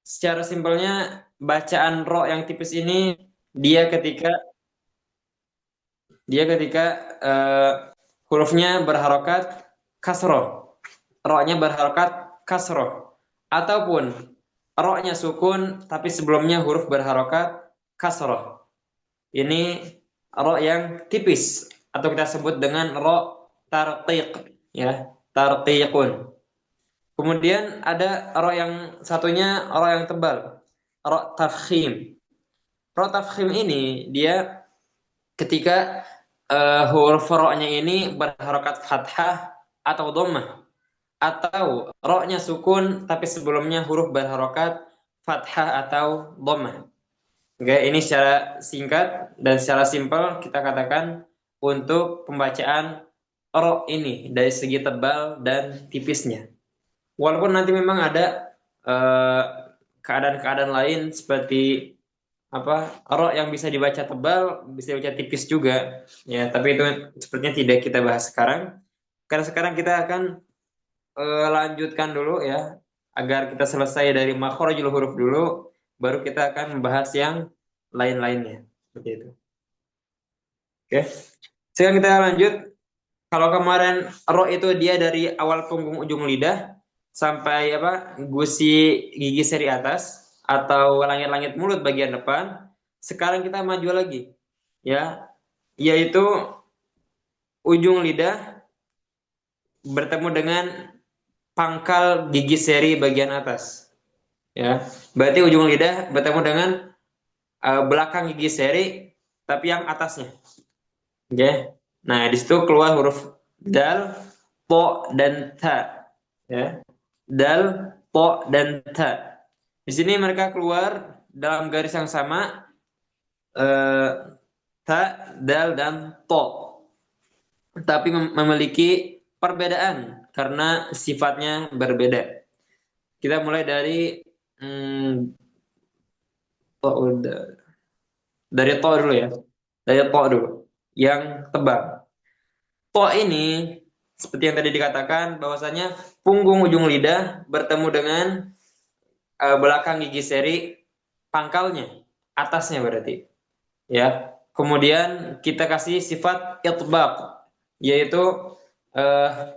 secara simpelnya bacaan ro yang tipis ini dia ketika dia ketika eh, hurufnya berharokat kasroh, ro-nya berharokat kasroh, ataupun ro-nya sukun tapi sebelumnya huruf berharokat kasroh. Ini ro yang tipis atau kita sebut dengan ro tarqiq, ya, tarqiqun. Kemudian ada ro yang satunya, ro yang tebal, ro tafkhim. Ro tafkhim ini dia ketika huruf ro-nya ini berharokat fathah atau dhammah, atau ro-nya sukun tapi sebelumnya huruf berharokat fathah atau dhammah. Oke, ini secara singkat dan secara simpel kita katakan untuk pembacaan ro ini dari segi tebal dan tipisnya. Walaupun nanti memang ada eh, keadaan-keadaan lain seperti apa, ro yang bisa dibaca tebal, bisa dibaca tipis juga, ya. Tapi itu sepertinya tidak kita bahas sekarang. Karena sekarang kita akan lanjutkan dulu, ya, agar kita selesai dari makhrajul huruf dulu, baru kita akan membahas yang lain-lainnya. Seperti itu. Oke. Sekarang kita lanjut. Kalau kemarin ro itu dia dari awal punggung ujung lidah sampai apa? Gusi gigi seri atas atau langit-langit mulut bagian depan. Sekarang kita maju lagi, ya, yaitu ujung lidah bertemu dengan pangkal gigi seri bagian atas, ya. Berarti ujung lidah bertemu dengan belakang gigi seri tapi yang atasnya. Oke. Nah, di situ keluar huruf dal, po, dan ta. Ya. Dal, po, dan ta. Di sini mereka keluar dalam garis yang sama, eh, ta, dal, dan to. Tapi memiliki perbedaan karena sifatnya berbeda. Kita mulai dari to, dari to dulu, ya. Dari to dulu. Yang tebal. Po ini seperti yang tadi dikatakan bahwasanya punggung ujung lidah bertemu dengan belakang gigi seri pangkalnya, atasnya berarti, ya. Kemudian kita kasih sifat itbaq, yaitu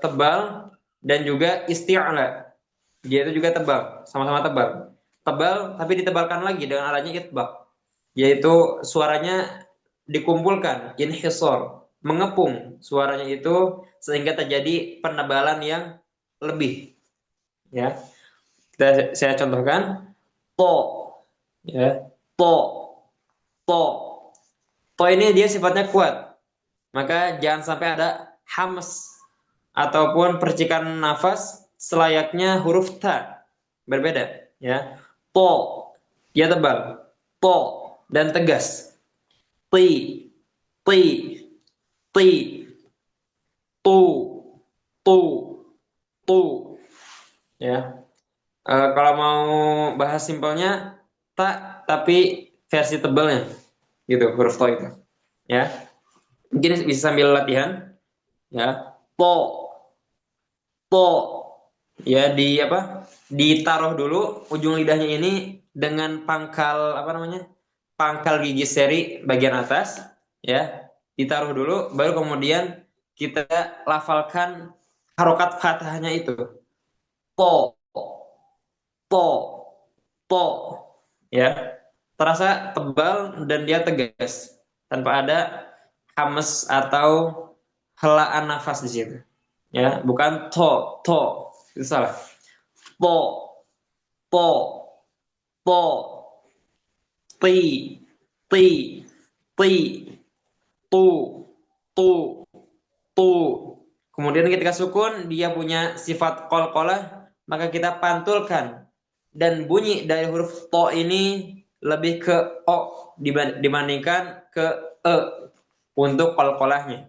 tebal, dan juga isti'la. Dia itu juga tebal, sama-sama tebal. Tebal tapi ditebalkan lagi dengan adanya itbaq, yaitu suaranya dikumpulkan, inhisor, mengepung suaranya itu sehingga terjadi penebalan yang lebih, ya. Saya contohkan to, ya, to, to. To ini dia sifatnya kuat, maka jangan sampai ada hams ataupun percikan nafas selayaknya huruf ta, berbeda, ya. To dia tebal, to, dan tegas. Ti, ti, ti, tu, tu, tu, ya. Kalau mau bahas simpelnya tak, tapi versi tebalnya, gitu, huruf to itu, ya. Mungkin bisa sambil latihan, ya. To, to, ya, di apa, ditaruh dulu ujung lidahnya ini dengan pangkal apa namanya, pangkal gigi seri bagian atas, ya, ditaruh dulu, baru kemudian kita lafalkan harokat fathahnya itu, to, to, to, ya. Terasa tebal dan dia tegas tanpa ada hames atau helaan nafas di situ, ya. Bukan to, itu salah. To, to, to, ti, ti, ti, tu, tu, tu. Kemudian ketika sukun dia punya sifat qalqalah, maka kita pantulkan, dan bunyi dari huruf to ini lebih ke o dibandingkan ke e untuk qalqalahnya.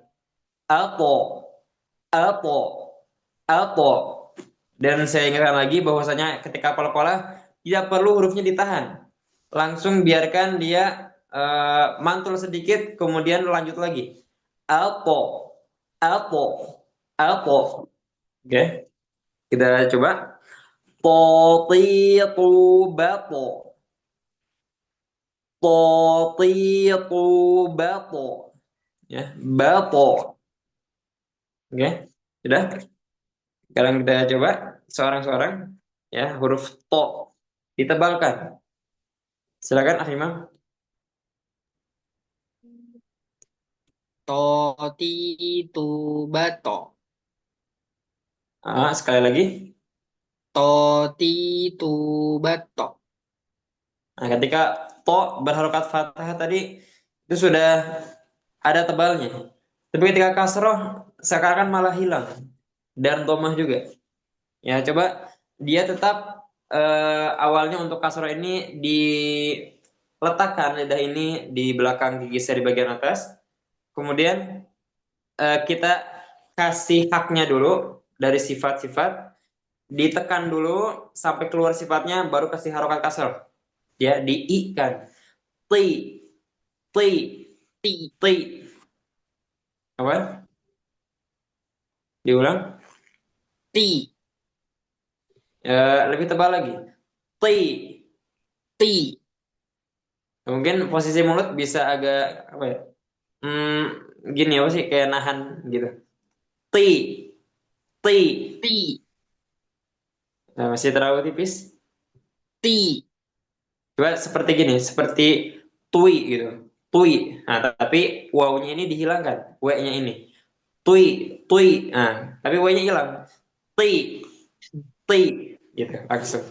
Alpo, alpo, alpo. Dan saya ingatkan lagi bahwasanya ketika qalqalah tidak perlu hurufnya ditahan. Langsung biarkan dia mantul sedikit, kemudian lanjut lagi. Alpo, alpo, alpo. Oke, kita coba. Totitu bato. Totitu bato. Ya, bato. Oke, sudah. Sekarang kita coba seorang-seorang. Ya, huruf to ditebalkan. Silakan Afimah. Toti tu bato. Sekali lagi. Toti tu bato. Nah, ketika to berharokat fathah tadi itu sudah ada tebalnya. Tapi ketika kasroh seakan-akan malah hilang dan domah juga. Ya, coba dia tetap awalnya untuk kasroh ini diletakkan lidah ini di belakang gigi seri bagian atas. Kemudian kita kasih haknya dulu dari sifat-sifat, ditekan dulu sampai keluar sifatnya, baru kasih harokat kasroh. Ya, di i kan. Ti, ti, Ti, ti. Apa? Diulang. ti, Lebih tebal lagi. Ti. ti. Mungkin posisi mulut bisa agak apa ya? Gini apa sih kayak nahan gitu. Ti, ti. Ti, Nah, masih terlalu tipis. ti. Coba seperti gini, seperti tui gitu. Tui. Nah, tapi wawunya ini dihilangkan, w-nya ini. Tui, tui. Nah, tapi w-nya hilang. Ti, ti gitu langsung.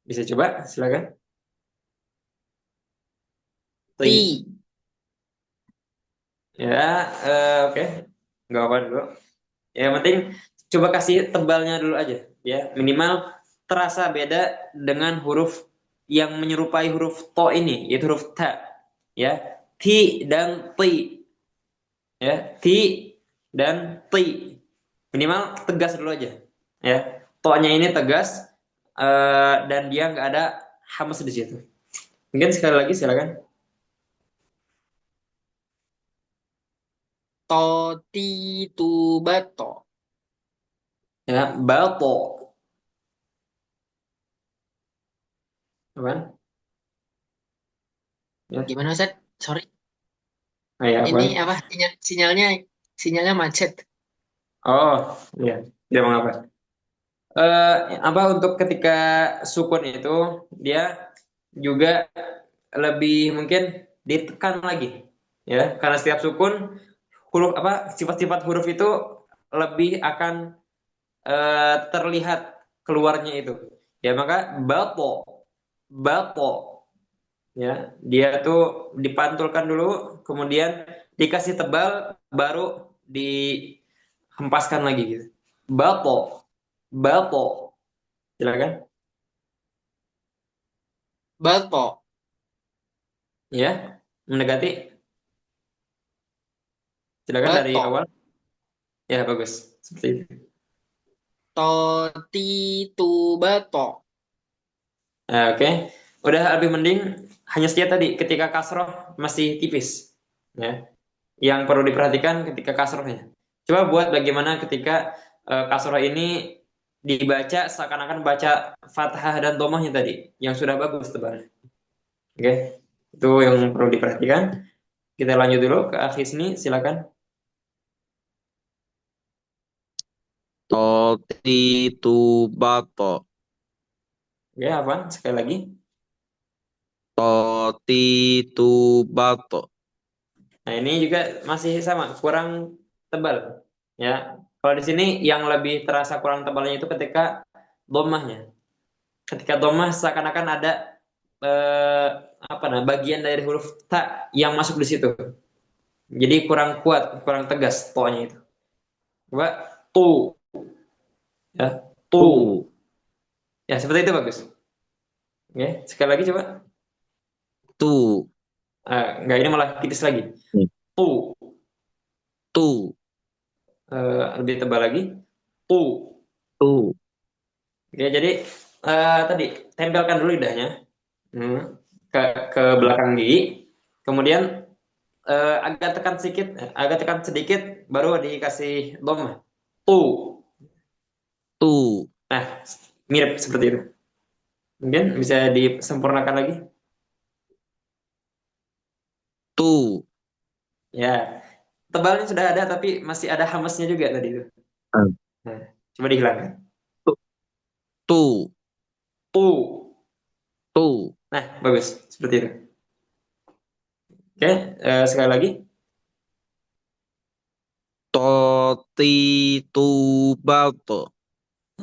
Bisa coba, silakan. Ti. Ti. Ya, oke. Nggak apa dulu. Ya, yang penting coba kasih tebalnya dulu aja. Ya, minimal terasa beda dengan huruf yang menyerupai huruf to ini, yaitu huruf ta. Ya, ti dan ti. Ya, ti dan ti. Minimal tegas dulu aja. Ya, to-nya ini tegas dan dia nggak ada hamas di situ. Mungkin sekali lagi silakan. Toti tu bato. Ya, balto. Apa? Ya, Gimana Ustaz? Sorry. ya, Ini apa? apa sinyalnya macet. Oh, iya, tidak mengapa. Apa untuk ketika sukun itu dia juga lebih mungkin ditekan lagi, ya, karena setiap sukun huruf apa sifat-sifat huruf itu lebih akan terlihat keluarnya itu, ya maka bato, bato, ya dia tuh dipantulkan dulu, kemudian dikasih tebal, baru dihempaskan lagi gitu, bato, bato, silakan. Bato. Ya, mendekati. Silakan dari Bato. awal. Ya, bagus. Seperti itu. Toti tu bato. Oke. Udah lebih mending hanya saja tadi ketika kasroh masih tipis. Ya. Yang perlu diperhatikan ketika kasrohnya. Coba buat bagaimana ketika kasroh ini dibaca seakan-akan baca fathah dan domahnya tadi. Yang sudah bagus tebalnya. Oke. Itu yang perlu diperhatikan. Kita lanjut dulu ke akhir sini. Silakan. Toti tu bato. Oke, apa? Sekali lagi. Toti tu bato. Nah, ini juga masih sama, kurang tebal. Ya, kalau di sini yang lebih terasa kurang tebalnya itu ketika domahnya. Ketika domah seakan-akan ada eh, apa nah, bagian dari huruf ta yang masuk di situ. Jadi kurang kuat, kurang tegas to-nya itu. Coba tu, ya, tu. Tu. Ya, seperti itu bagus. Oke, sekali lagi coba. Tu. Enggak, ini malah tipis lagi. Tu, Tu. lebih tebal lagi. Tu. Tu. Oke, jadi tadi tempelkan dulu lidahnya, hmm, ke belakang gigi, kemudian agak tekan sedikit, baru dikasih dhamma. Tu. tu, Nah, mirip seperti itu. Mungkin bisa disempurnakan lagi. tu, Ya, tebalnya sudah ada, tapi masih ada hamasnya juga tadi itu. ah, Nah, coba dihilangkan. tu, tu, Tu. tu, Nah, bagus. Seperti itu. Oke, sekali lagi. toti, tu, bato.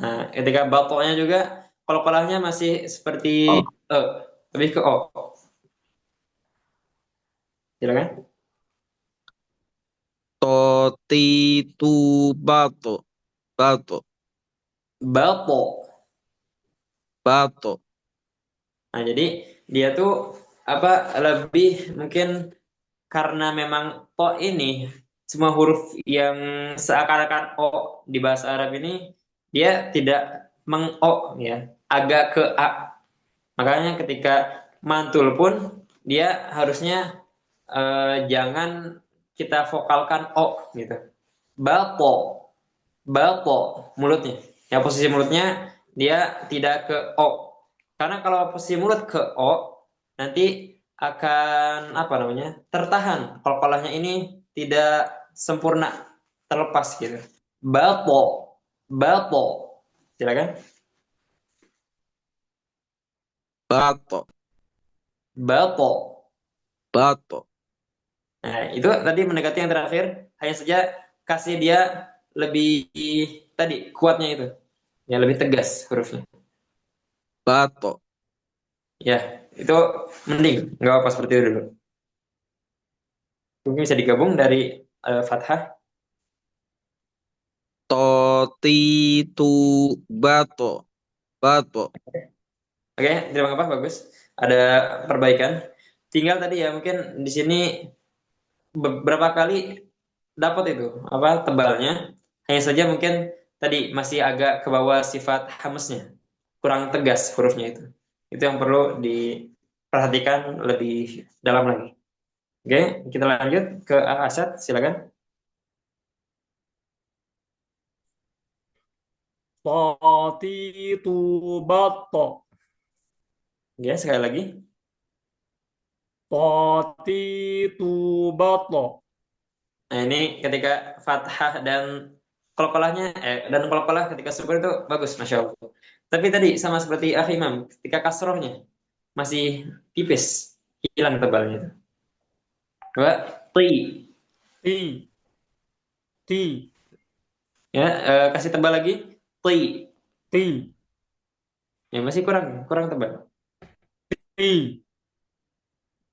Nah, ketika batoknya juga, kolkolahnya masih seperti Oh, eh, lebih ke O. Silakan. toti, tu, bato, bato, Batok. bato, Nah, jadi dia tuh apa lebih mungkin karena memang to ini semua huruf yang seakan-akan o di bahasa Arab ini dia tidak meng-o ya, agak ke a. Makanya ketika mantul pun dia harusnya jangan kita vokalkan o gitu. Bapo, bapo mulutnya. Ya posisi mulutnya dia tidak ke o. Karena kalau posisi mulut ke o nanti akan apa namanya? Tertahan. Qalqalahnya ini tidak sempurna, terlepas gitu. Bapo, bapo. Silakan. bato, Bapo. bato, Nah, itu tadi mendekati yang terakhir, hanya saja kasih dia lebih tadi kuatnya itu. Ya lebih tegas hurufnya. bato. Ya, itu mending, nggak apa seperti itu dulu. Mungkin bisa digabung dari fathah. Toti, tu, bato, bato. Oke, terima kasih, bagus. Ada perbaikan. Tinggal tadi ya mungkin di sini beberapa kali dapat itu apa tebalnya. Hanya saja mungkin tadi masih agak ke bawah sifat hamesnya, kurang tegas hurufnya itu. Itu yang perlu diperhatikan lebih dalam lagi. Oke, kita lanjut ke Asad, silakan. طاطيط بط Ya, sekali lagi. طاطيط بط Nah, ini ketika fathah dan qalqalahnya dan qalqalah ketika sukun itu bagus, masya Allah. Tapi tadi sama seperti Akh Imam, ketika kasrohnya masih tipis, hilang tebalnya itu. Coba ti, تي تي ya kasih tebal lagi ti, تي ya masih kurang kurang tebal. تي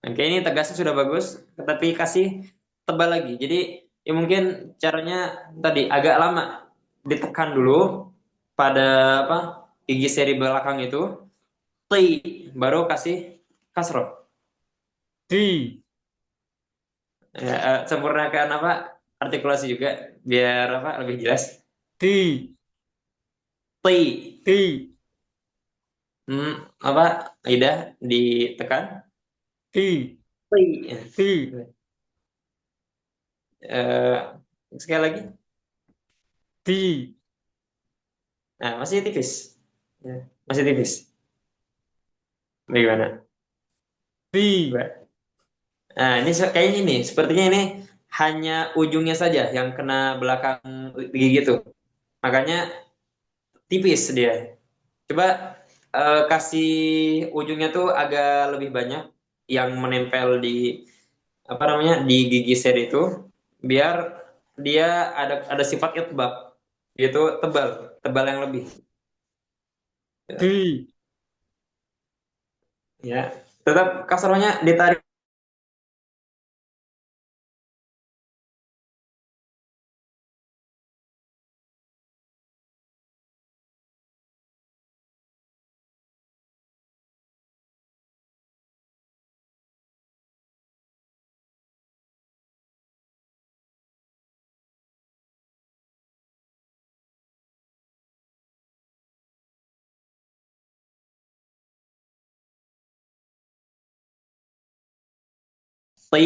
Oke, ini tegasnya sudah bagus, tetapi kasih tebal lagi. Jadi ya mungkin caranya tadi agak lama ditekan dulu pada apa gigi seri belakang itu, ti, baru kasih kasroh. تي Ya, sempurnakan apa artikulasi juga biar apa lebih jelas. تي Ti, تي apa lidah ditekan. تي Ti. تي Eh, sekali lagi. تي Nah, masih tipis. Ya, masih tipis. Bagaimana? تي Coba. Nah, ini kayaknya ini, sepertinya ini hanya ujungnya saja yang kena belakang gigi itu. Makanya tipis dia. Coba kasih ujungnya tuh agak lebih banyak yang menempel di apa namanya di gigi seri itu, biar dia ada sifat itbaq, yaitu tebal, tebal yang lebih. تي Ya, tetap kasarnya ditarik. Ti,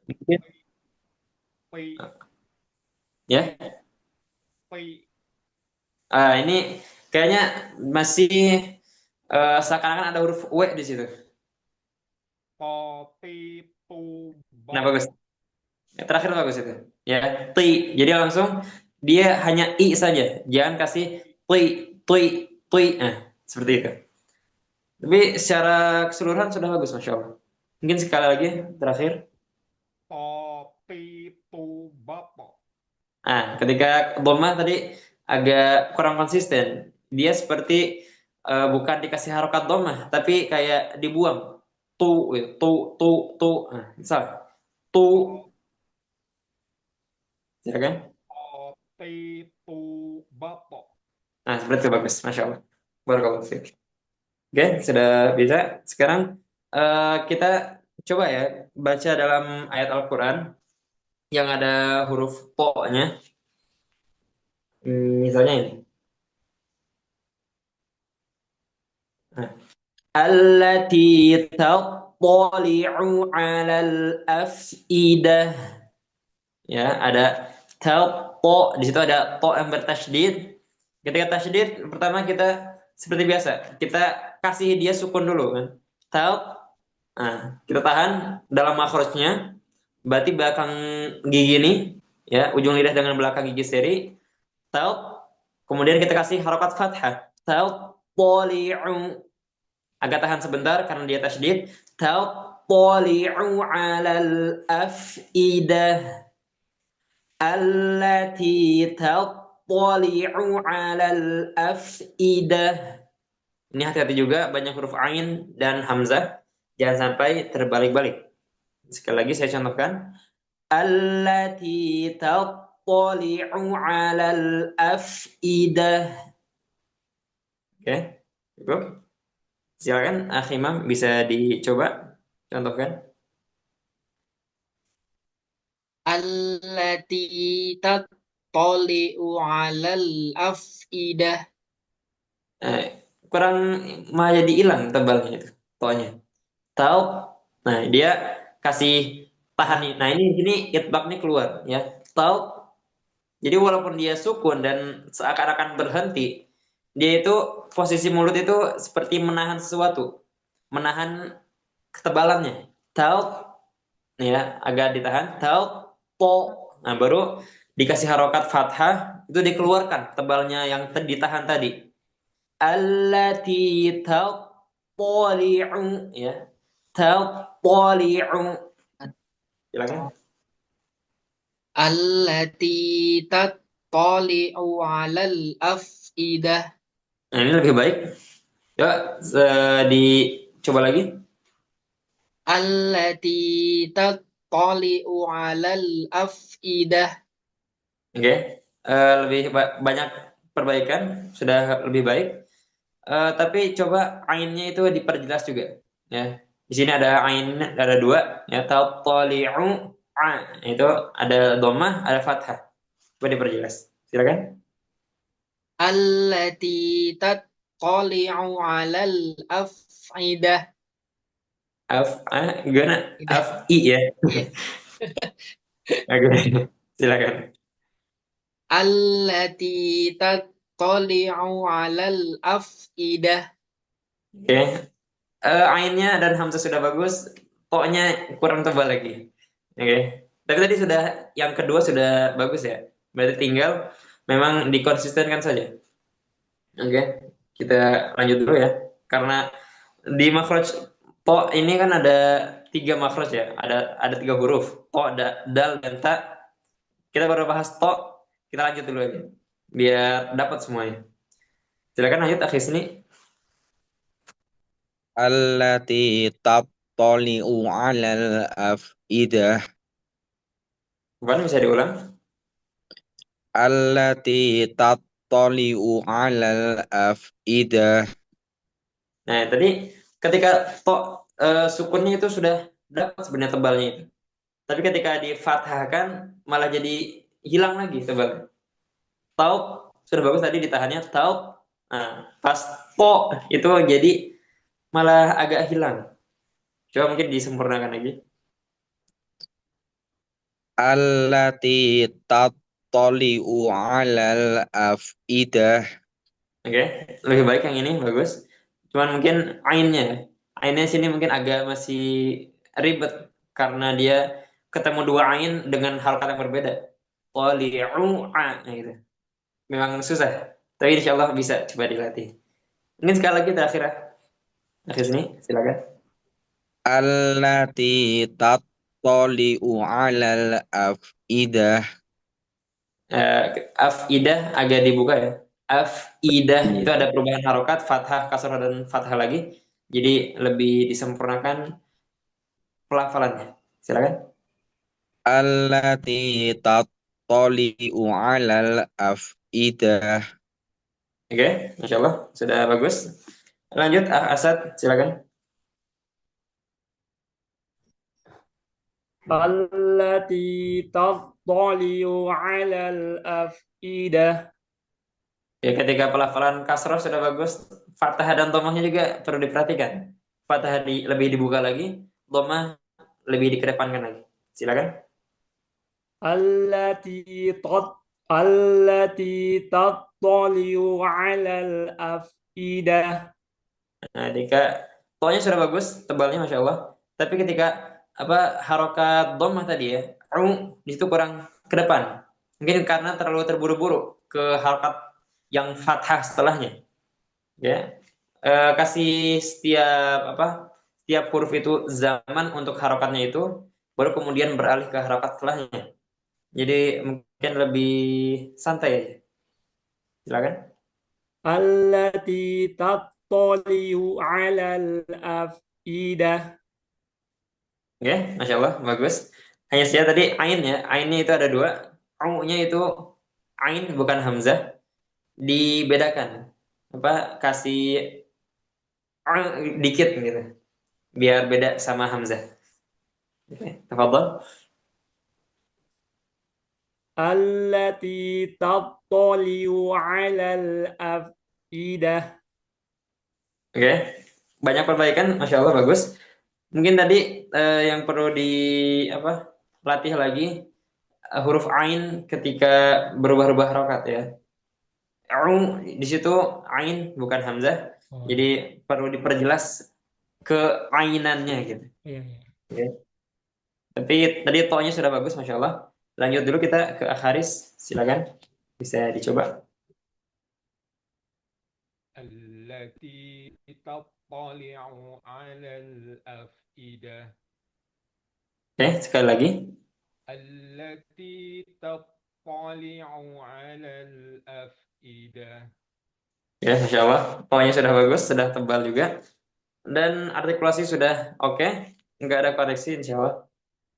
Mungkin, Pi. ya. Pi. Ini kayaknya masih seakan-akan ada huruf W di situ. Po. Pi. Pu. Nah, Bo. bagus. Terakhir bagus itu. Ya, ti. Jadi langsung dia hanya i saja. Jangan kasih tui. Nah, seperti itu. Tapi secara keseluruhan sudah bagus, Masya Allah. Mungkin sekali lagi terakhir. Po. Pi. Pu. Bapo. Ketika dhammah tadi agak kurang konsisten. Dia seperti bukan dikasih harokat dhammah, tapi kayak dibuang. Tu. Misal. Tu, silakan. Po. Pi. Pu. Bapo. Seperti itu bagus, Masya Allah. Barakallahu fiik. Oke, sudah bisa. Sekarang kita coba ya baca dalam ayat Al-Quran yang ada huruf po-nya. Misalnya ini. Nah, allati tattali'u 'alal af'idah. Ya, ada to, di situ ada to yang bertasydid. Ketika tasydid, pertama kita seperti biasa, kita kasih dia sukun dulu kan. Tau, kita tahan dalam makhrajnya, berarti belakang gigi ini, ya, ujung lidah dengan belakang gigi seri, tau, kemudian kita kasih harokat fathah, tau, poli'u, agak tahan sebentar karena dia tasydid, tau, poli'u 'alal af'idah. Allati tattali'u 'alal af'idah. Ini hati-hati juga banyak huruf ain dan hamzah. Jangan sampai terbalik-balik. Sekali lagi saya contohkan. Allati tattali'u 'alal af'idah. Oke, cukup. Silakan Akhi Imam bisa dicoba contohkan. Allati tattali'u 'alal af'idah. Kurang malah jadi hilang tebalnya itu tonya. Tahu? Nah, dia kasih tahan nih. Nah, ini itbaq nih keluar ya. Tahu? Jadi walaupun dia sukun dan seakan-akan berhenti, dia itu posisi mulut itu seperti menahan sesuatu, menahan ketebalannya. Tahu? Ya, agak ditahan. Tahu? Po. Nah, baru dikasih harokat fathah, itu dikeluarkan tebalnya yang ditahan tadi. Allati tattali'u ya. Tattali'u. Silakan. Allati tattali'u 'alal af'idah. Nah, ini lebih baik. Coba dicoba lagi. Allati tattali'u 'alal af'idah. Oke. Lebih banyak perbaikan, sudah lebih baik. Tapi coba ainnya itu diperjelas juga. Ya. Di sini ada ain, ada dua. Ya, tattali'u. Itu ada dhammah, ada fathah. Coba diperjelas. Silakan. Allati tattali'u 'alal af'idah. Gimana? I ya. Oke. Silakan. Allati tattali'u 'alal af'idah. Oke. Ainnya dan hamzah sudah bagus, to-nya kurang tebal lagi. Oke. Tapi tadi sudah yang kedua sudah bagus ya. Berarti tinggal memang dikonsistenkan saja. Oke. Kita lanjut dulu ya. Karena di makhraj to ini kan ada 3 makhraj ya. Ada 3 huruf. To, dal, dan ta. Kita baru bahas to. Kita lanjut dulu aja. Biar dapat semuanya. Silakan lanjut akhir sini. Allati tattali'u 'alal af'idah. Bukan bisa diulang? Allati tattali'u 'alal af'idah. Nah, tadi ketika to sukunnya itu sudah dapat sebenarnya tebalnya itu. Tapi ketika difathahkan malah jadi hilang lagi tebalnya. Tau sudah bagus tadi ditahannya tau. Nah, pas to itu jadi malah agak hilang. Coba mungkin disempurnakan lagi. allati tattali'u 'alal afidah. Oke, lebih baik yang ini, bagus. Cuman mungkin ainnya sini mungkin agak masih ribet karena dia ketemu dua ain dengan harokat yang berbeda. Tali'u'a, gitu. Memang susah, tapi insya Allah bisa, coba dilatih. Mungkin sekali lagi terakhir, akhir sini, silakan. Allati tattali'u 'alal afidah. Afidah agak dibuka ya. Afidah itu ada perubahan harokat, fathah, kasrah dan fathah lagi. Jadi lebih disempurnakan pelafalannya. Silakan. Allati tattali'u 'alal afidah. Oke, Masya Allah sudah bagus. Lanjut, Asad, silakan. التي تطلع على الأفئدة. Ya, ketika pelafalan kasroh sudah bagus, fathah dan domahnya juga perlu diperhatikan. Fathah lebih dibuka lagi, domah lebih dikedepankan lagi. Silakan. التي تطلع على الأفئدة. Nah, ketika tonya sudah bagus, tebalnya Masya Allah. Tapi ketika harokat domah tadi ya, di situ kurang ke depan. Mungkin karena terlalu terburu-buru ke harokat yang fathah setelahnya. Ya, kasih setiap huruf itu zaman untuk harokatnya itu, baru kemudian beralih ke harokat setelahnya. Jadi mungkin lebih santai aja. Silakan. التي تطلع على الأفئدة. Oke, Masya Allah, bagus. Hanya saja tadi ainnya itu ada dua. Nya itu ain bukan hamzah. Dibedakan. Kasih dikit gitu. Biar beda sama hamzah. Oke, tafadhol. التي تطلع على الأفئدة. Oke, banyak perbaikan, Masya Allah, bagus. Mungkin tadi yang perlu latih lagi huruf ain ketika berubah-ubah harokat ya. Di situ ain bukan hamzah, jadi perlu diperjelas keainannya gitu. Iya. Ya. Tapi tadi tonya sudah bagus, Masya Allah. Lanjut dulu kita ke Akharis, silakan bisa dicoba. التي تطلع على الأفئدة. Oke, sekali lagi. التي تطلع على الأفئدة. Ya, Masya Allah. Tonya sudah bagus, sudah tebal juga. Dan artikulasi sudah oke. Nggak ada koreksi, insya Allah.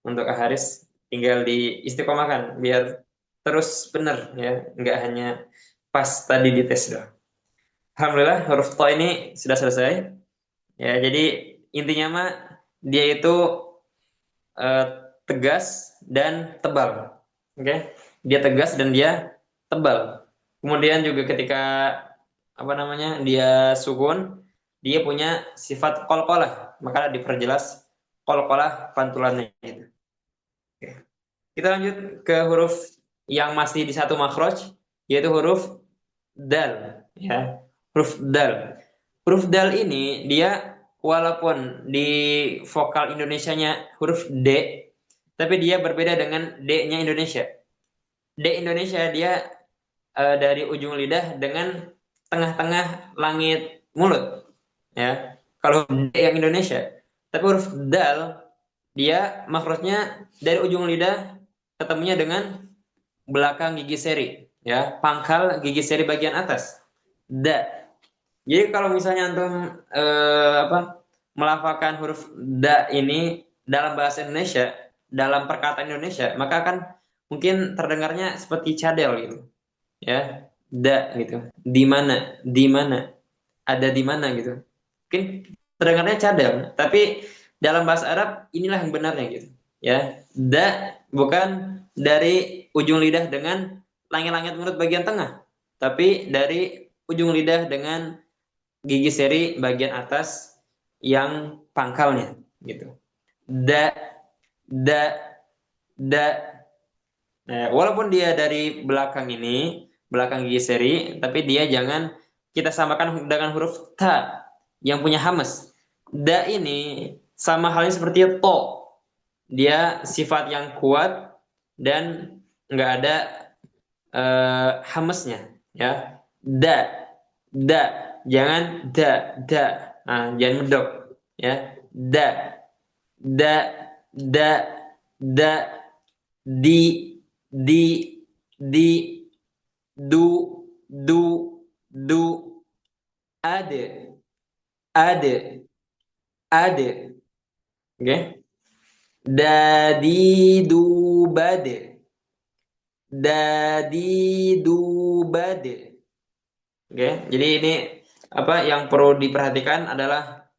Untuk Akharis, tinggal diistiqomahkan biar terus benar ya, nggak hanya pas tadi di tes doang. Alhamdulillah huruf to ini sudah selesai. Ya, jadi intinya mah dia itu tegas dan tebal. Oke? Dia tegas dan dia tebal. Kemudian juga ketika dia sukun, dia punya sifat qalqalah, maka diperjelas qalqalah pantulannya gitu. Oke. Kita lanjut ke huruf yang masih di satu makhraj, yaitu huruf dal ya. Huruf dal. Huruf dal ini dia walaupun di vokal Indonesianya huruf D, tapi dia berbeda dengan D-nya Indonesia. D Indonesia dia dari ujung lidah dengan tengah-tengah langit mulut. Ya. Kalau D yang Indonesia. Tapi huruf dal dia makhrajnya dari ujung lidah ketemunya dengan belakang gigi seri, ya, pangkal gigi seri bagian atas. Da. Jadi kalau misalnya antum melafalkan huruf da ini dalam bahasa Indonesia, dalam perkataan Indonesia, maka akan mungkin terdengarnya seperti cadel gitu. Ya, da gitu. Di mana? Di mana? Ada di mana gitu. Mungkin terdengarnya cadel, tapi dalam bahasa Arab inilah yang benarnya gitu. Ya, da bukan dari ujung lidah dengan langit-langit mulut bagian tengah, tapi dari ujung lidah dengan gigi seri bagian atas yang pangkalnya gitu. Da, da, da, Nah, walaupun dia dari belakang ini, belakang gigi seri, tapi dia jangan kita samakan dengan huruf ta yang punya hamas. Da ini sama halnya seperti to. Dia sifat yang kuat dan nggak ada hamesnya, ya. Da, jangan da. Nah, jangan medok, ya. Da, da, da, di, di, di, du, du, ada, ada, ada. Oke? Dadi dubade. Dadi dubade. Oke, jadi ini apa yang perlu diperhatikan adalah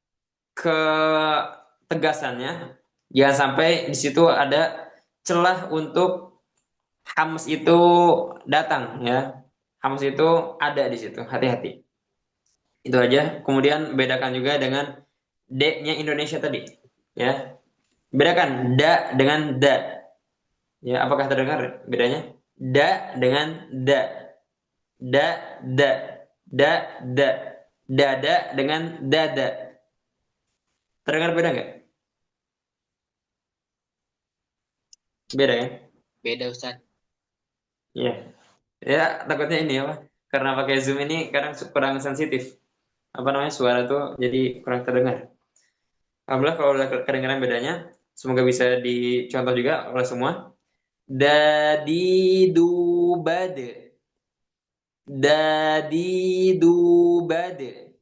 ketegasannya. Jangan sampai di situ ada celah untuk hams itu datang, ya. Hams itu ada di situ, hati-hati. Itu aja. Kemudian bedakan juga dengan D-nya Indonesia tadi, ya. Bedakan da dengan da. Ya, apakah terdengar bedanya? Da dengan da. Da, da. Da, da. Dada dengan dada. Terdengar beda nggak? Beda ya? Beda Ustaz. Iya. Ya, takutnya ini apa? Karena pakai Zoom ini kadang kurang sensitif. Apa namanya? Suara tuh jadi kurang terdengar. Alhamdulillah kalau udah kedengaran bedanya, semoga bisa dicontoh juga oleh semua. Dadi dubade. Dadi dubade.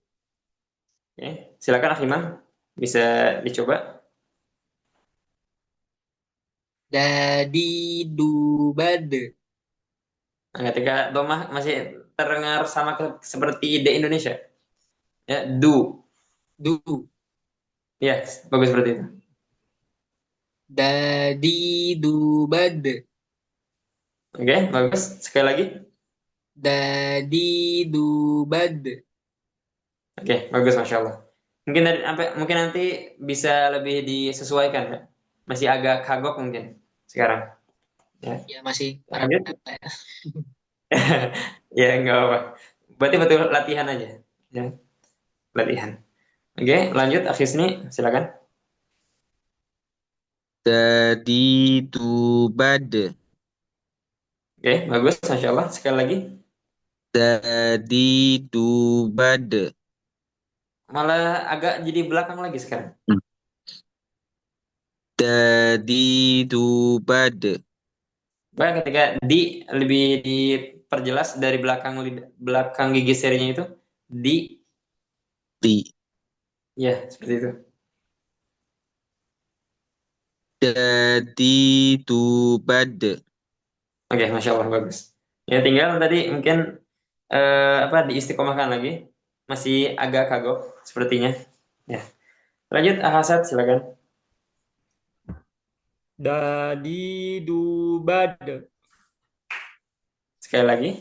Oke, silakan Akhiman, bisa dicoba. Dadi dubad. Nah, ketika domah masih terdengar sama seperti di Indonesia. Ya, Du. ya, bagus seperti itu. Dadi dubad. Oke, bagus. Sekali lagi. Dadi dubad. Oke, bagus, Masya Allah. Mungkin nanti bisa lebih disesuaikan, ya. Masih agak kagok mungkin sekarang. Ya, Ya masih lanjut. meraba-raba ya. Ya, nggak apa-apa. Berarti betul latihan aja. Ya, latihan. Oke, lanjut. Akhirnya, silakan. Dadi dubade. Oke, bagus, Masya Allah. Sekali lagi. Dadi dubade. Malah agak jadi belakang lagi sekarang. Dadi dubade. Bahkan ketika di lebih diperjelas dari belakang gigi serinya itu di, Di. ya seperti itu. Dadi dubade. Oke, Masya Allah, bagus. Ya tinggal tadi mungkin diistiqomahkan lagi. Masih agak kagok sepertinya. Ya. Lanjut, Ahasad, silakan. Dadi dubad. Sekali lagi.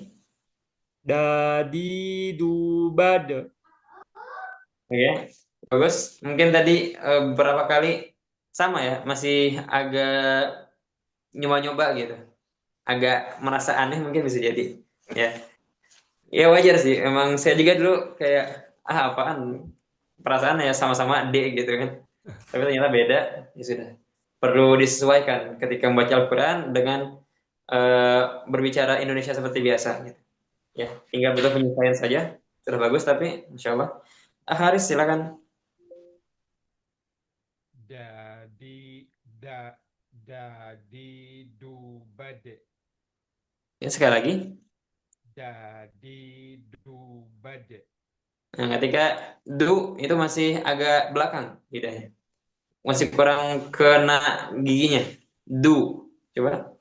Dadi dubad. Oke, bagus. Mungkin tadi beberapa kali sama ya, masih agak nyoba-nyoba gitu. Agak merasa aneh mungkin bisa jadi. Ya. Ya wajar sih. Emang saya juga dulu kayak apaan? Perasaan ya sama-sama D gitu kan. Tapi ternyata beda. Ya sudah. Perlu disesuaikan ketika membaca Al-Qur'an dengan berbicara Indonesia seperti biasa gitu. Ya, tinggal butuh penyesuaian saja. Sudah bagus tapi Insya Allah. Haris silakan. Dadi dubade. Ya, sekali lagi. Dadi dubade. Nah, ketika du itu masih agak belakang gitu ya. Masih kurang kena giginya. Du. Coba.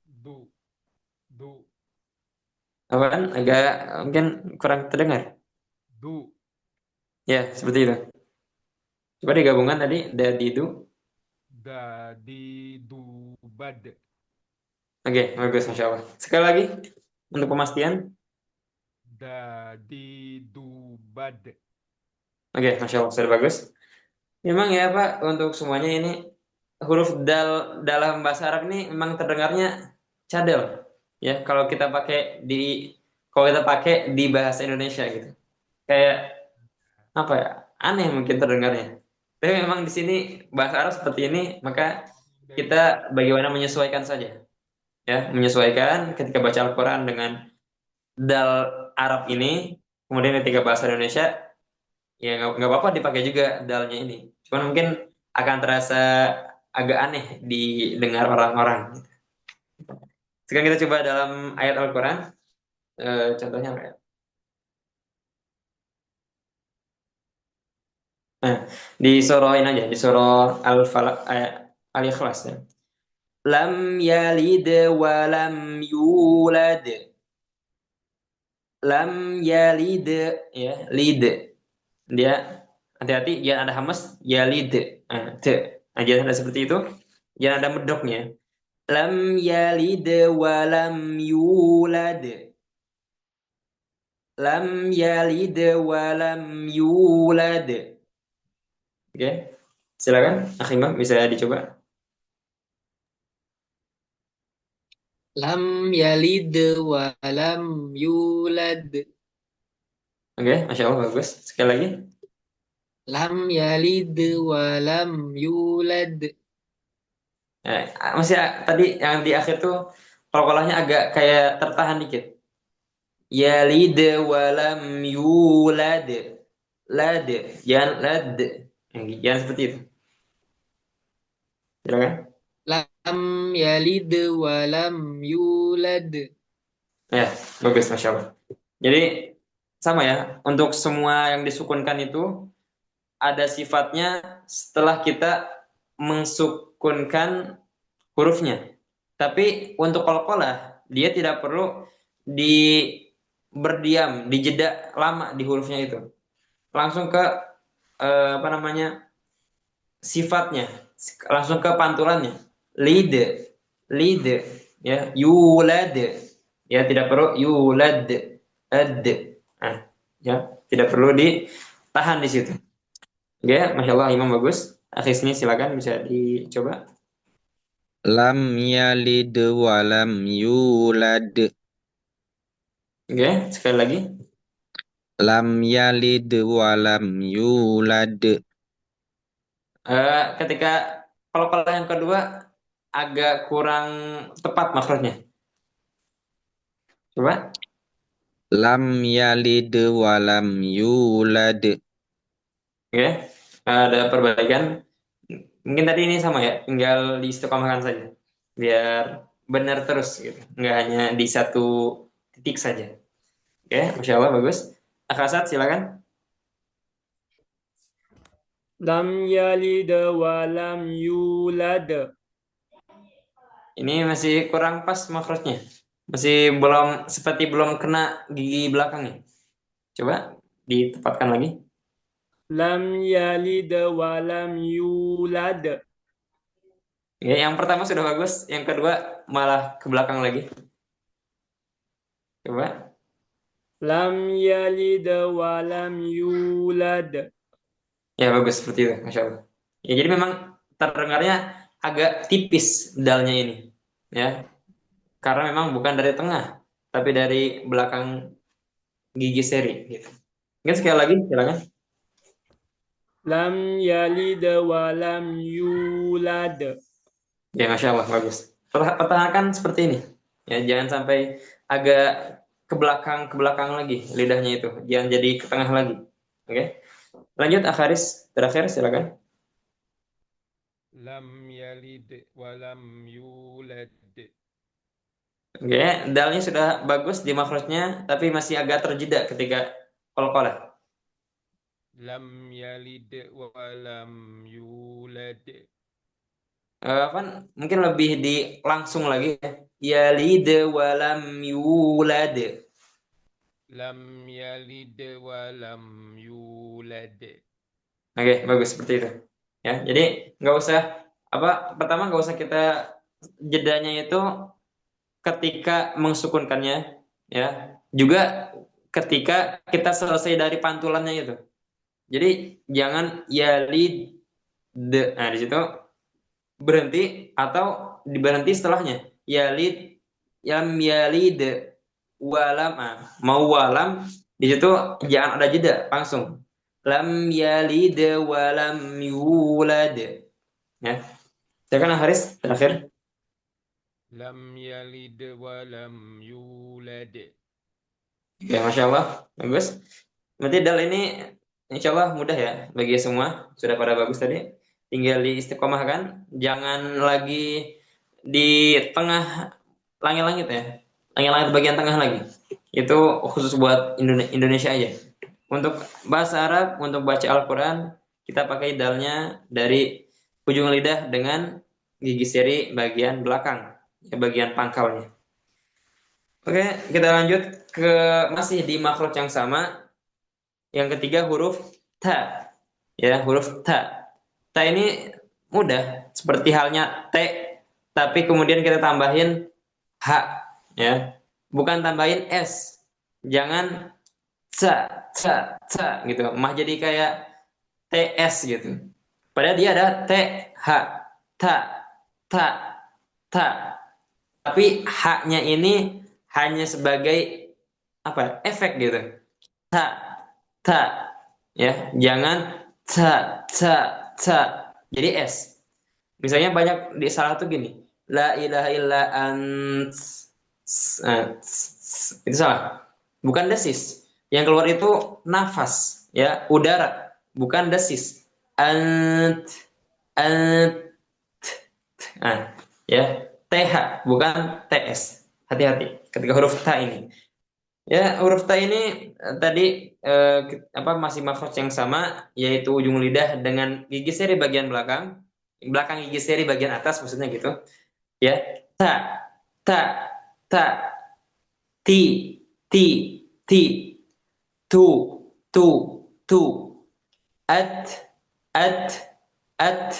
Du. Du. Apaan? Agak mungkin kurang terdengar. Du. Ya, seperti itu. Coba digabungkan tadi dari du. Dadi dubade. Oke, bagus, Masya Allah. Sekali lagi untuk pemastian. Dadi dubade. Oke, Masya Allah, sudah bagus. Memang ya Pak, untuk semuanya ini huruf dal dalam bahasa Arab ini memang terdengarnya cadel. Ya, kalau kita pakai di bahasa Indonesia gitu. Kayak apa ya? Aneh mungkin terdengarnya. Tapi memang di sini bahasa Arab seperti ini, maka kita bagaimana menyesuaikan saja. Ya, menyesuaikan ketika baca Al-Qur'an dengan dal Arab ini, kemudian ketika bahasa Indonesia ya nggak apa-apa dipakai juga dalnya ini. Cuman mungkin akan terasa agak aneh didengar orang-orang. Sekarang kita coba dalam ayat Al-Quran. Contohnya apa ya? Nah, di surah ini aja, di surah Al-Falaq, Al-Ikhlas ya. Lam yalid wa lam yulad. Lam yalid ya, lid. Dia hati-hati jangan ada hamas yalid. Nah, jangan ada seperti itu. Jangan ada medoknya. Lam yalid wa lam yulad. Lam yalid wa lam yulad. Oke. Silakan Akhimah bisa dicoba. Lam yalid wa lam yulad. Oke, Masya Allah bagus. Sekali lagi. Lam yalid wa lam yulad. Masih tadi yang di akhir tuh qalqalahnya agak kayak tertahan dikit. Yalid wa lam yulad. Lad, jangan lad. Jangan seperti itu. Silakan. Lam yalid wa lam yulad. Ya, bagus Masya Allah. Jadi sama ya, untuk semua yang disukunkan itu ada sifatnya setelah kita mensukunkan hurufnya. Tapi untuk qalqalah dia tidak perlu berdiam, dijeda lama di hurufnya itu. Langsung ke sifatnya, langsung ke pantulannya. Lid, lid, ya, yulad, ya tidak perlu yulad, ad, ya tidak perlu ditahan di situ. Ya, Masya Allah Imam bagus. Akhirnya silakan bisa dicoba. Lam yalid wa lam yulad. Oke, sekali lagi. Lam yalid wa lam yulad. Ketika kalau yang kedua agak kurang tepat makhrajnya. Coba. Lam yalid wa lam yulad. Oke, ada perbaikan. Mungkin tadi ini sama ya, tinggal diistiqomahkan saja. Biar benar terus gitu. Nggak hanya di satu titik saja. Oke, Masya Allah bagus. Akasat silakan. Lam yalid wa lam yulad. Ini masih kurang pas makhrajnya. Masih belum kena gigi belakangnya. Coba ditempatkan lagi. Lam yalid wa lam yulad. Ya, yang pertama sudah bagus, yang kedua malah ke belakang lagi. Coba. Lam yalid wa lam yulad. Ya bagus seperti itu, Masya Allah. Ya jadi memang terdengarnya agak tipis dalnya ini, ya. Karena memang bukan dari tengah, tapi dari belakang gigi seri. Gitu. Mungkin sekali lagi, silakan. Lam yalid wa lam yulad. Ya, Masya Allah, bagus. Pertahankan seperti ini. Ya, jangan sampai agak ke belakang lagi lidahnya itu. Jangan jadi ke tengah lagi. Oke. Lanjut, Akharis. Terakhir, silakan. Lam yalid wa lam yulad. Oke, dalnya sudah bagus di makhrajnya, tapi masih agak terjeda ketika qalqalah. Lam yalid wa lam yulad. Mungkin lebih langsung lagi ya. Yalid wa lam yulad. Lam yalid wa lam yulad. Oke, bagus seperti itu. Ya, jadi nggak usah pertama nggak usah kita jedanya itu ketika mensukunkannya, ya. Juga ketika kita selesai dari pantulannya itu. Jadi jangan yalid. Nah, di situ berhenti atau diberhenti setelahnya. Yalid, lam yalid, walam. Mau walam di situ jangan ada jeda, langsung. Lam yalid walam yulad. Ya. Silakan Haris terakhir. Lam yalid wa lam yulad. Ya, Masya Allah, bagus. Berarti dal ini insya Allah mudah ya bagi semua. Sudah pada bagus tadi. Tinggal diistiqomahkan. Jangan lagi di tengah langit-langit ya. Langit-langit bagian tengah lagi. Itu khusus buat Indonesia aja. Untuk bahasa Arab, untuk baca Al-Quran, kita pakai dalnya dari ujung lidah dengan gigi seri bagian belakang, ya, bagian pangkalnya. Oke, kita lanjut ke masih di makhraj yang sama. Yang ketiga huruf ta. Ya, huruf ta. Ta ini mudah, seperti halnya T, tapi kemudian kita tambahin H, ya. Bukan tambahin S. Jangan ca gitu. Mah jadi kayak TS gitu. Padahal dia ada TH, ta, ta, ta. Tapi H-nya ini hanya sebagai apa? Efek gitu. Ta, ta, ya. Jangan ca. Jadi S. Misalnya banyak di salah tuh gini. La ilaha illa ant. Itu salah. Bukan desis. Yang keluar itu nafas, ya, udara, bukan desis. Ant, ant. Ya, TH bukan TS. Hati-hati ketika huruf ta ini. Ya, huruf ta ini tadi masih makhraj yang sama, yaitu ujung lidah dengan gigi seri bagian belakang gigi seri bagian atas, maksudnya gitu. Ya, ta, ta, ta, ti, ti, ti, tu, tu, at, at, at.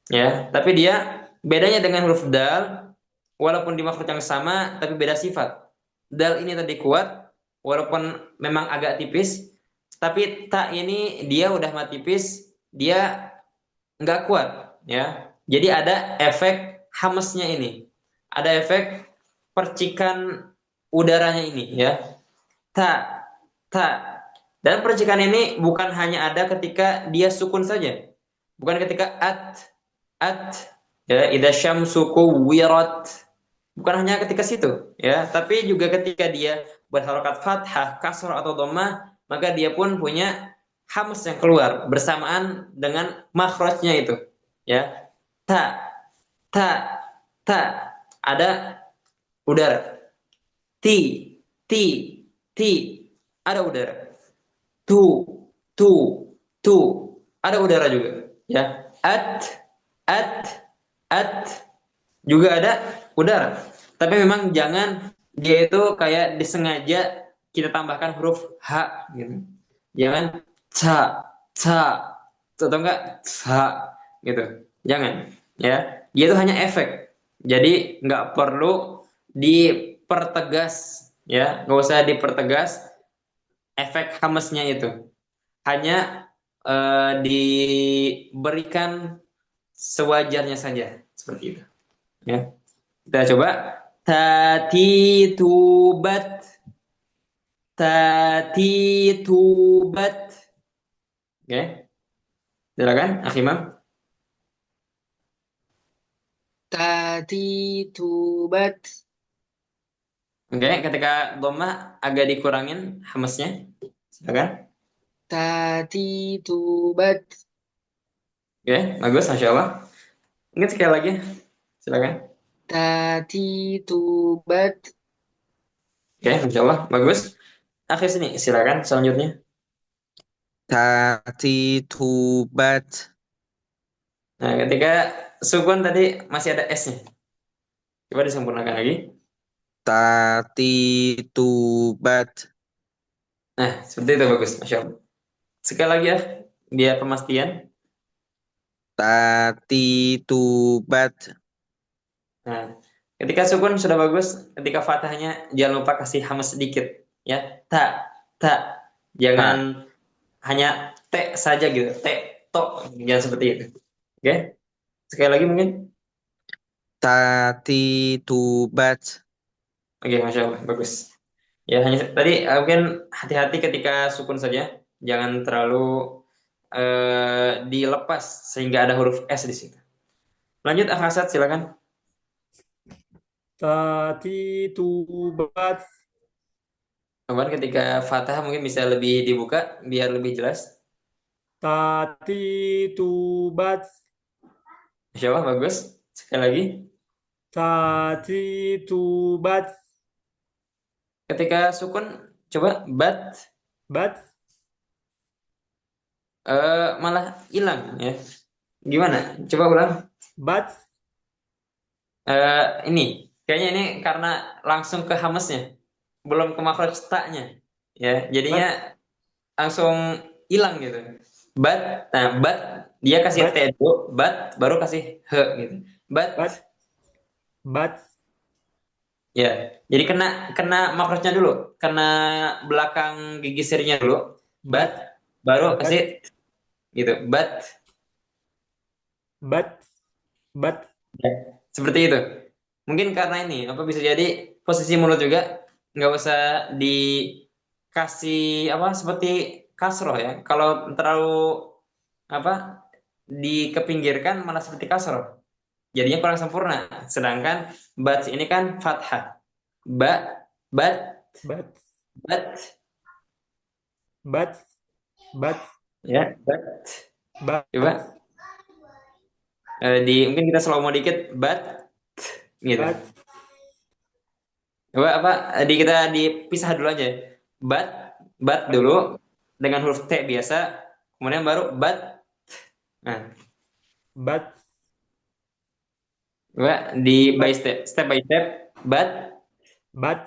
Ya, tapi dia bedanya dengan huruf dal, walaupun di makhraj yang sama, tapi beda sifat. Dal ini tadi kuat, walaupun memang agak tipis, tapi ta ini dia udah mati tipis, dia nggak kuat, ya. Jadi ada efek hamesnya ini, ada efek percikan udaranya ini, ya. Ta, ta. Dan percikan ini bukan hanya ada ketika dia sukun saja, bukan ketika at, ya. Idza syamsu kuwirat, bukan hanya ketika situ, ya, tapi juga ketika dia berharokat fathah, kasrah atau dhammah, maka dia pun punya hams yang keluar bersamaan dengan makhrajnya itu, ya. Ta, ta, ta, ada udara. Ti, ti, ti, ada udara. Tu, tu, tu, ada udara juga, ya. At, at, juga ada udara. Tapi memang jangan dia itu kayak disengaja kita tambahkan huruf H gitu. Jangan ca, atau enggak ca gitu. Jangan, ya. Dia itu hanya efek. Jadi nggak perlu dipertegas, ya. Nggak usah dipertegas efek hamesnya itu. Hanya diberikan sewajarnya saja, seperti itu. Ya. Kita coba. Tati tubat. Oke. Silakan, Akhimam. Tati tubat. Oke, ketika dhammah agak dikurangin hamesnya. Silakan. Tati tubat. Oke, bagus, Masya Allah. Ingat sekali lagi. Silakan. Tati tubat. Oke, Masya Allah, bagus. Akhir sini, silakan selanjutnya. Tati tubat. Nah, ketika sukun tadi masih ada S-nya. Coba disempurnakan lagi. Tati tubat. Nah, seperti itu bagus, Masya Allah. Sekali lagi ya, biar pemastian. Tati tubat. Nah, ketika sukun sudah bagus, ketika fathahnya jangan lupa kasih hamas sedikit, ya. Ta, jangan hanya T saja gitu. T, to, jangan seperti itu. Oke? Sekali lagi mungkin. tatitubat. Oke, Masya Allah, bagus. Ya, hanya tadi mungkin hati-hati ketika sukun saja, jangan terlalu dilepas sehingga ada huruf S di situ. Lanjut, Akh silakan. tatitubat, Kawan ketika fathah mungkin bisa lebih dibuka biar lebih jelas. tatitubat, Masya Allah, bagus. Sekali lagi. tatitubat, Ketika sukun, coba bat bat, malah hilang ya. Gimana? Coba ulang. bat, Ini kayaknya ini karena langsung ke hamesnya, belum ke makhraj ta-nya. Ya, jadinya langsung hilang gitu. Bat, nah bat dia kasih Bat. t dulu, bat baru kasih he gitu. Bat, bat, bat, ya. Jadi kena makhrajnya dulu, kena belakang gigi sirinya dulu. Bat, baru Bat. kasih gitu. Bat, bat, bat, ya. Seperti itu. Mungkin karena ini apa bisa jadi posisi mulut juga nggak usah dikasih apa seperti kasroh ya. Kalau terlalu apa dikepinggirkan malah seperti kasroh. Jadinya kurang sempurna. Sedangkan bat ini kan fathah. Bat, bat, bat, bat, bat, ya, bat. bat, Coba mungkin kita slow mo dikit, bat, gitu. bat, Coba apa? Kita dipisah dulu aja. Bat dulu dengan huruf T biasa, kemudian baru bat. Nah, bat, coba step by step, bat, bat,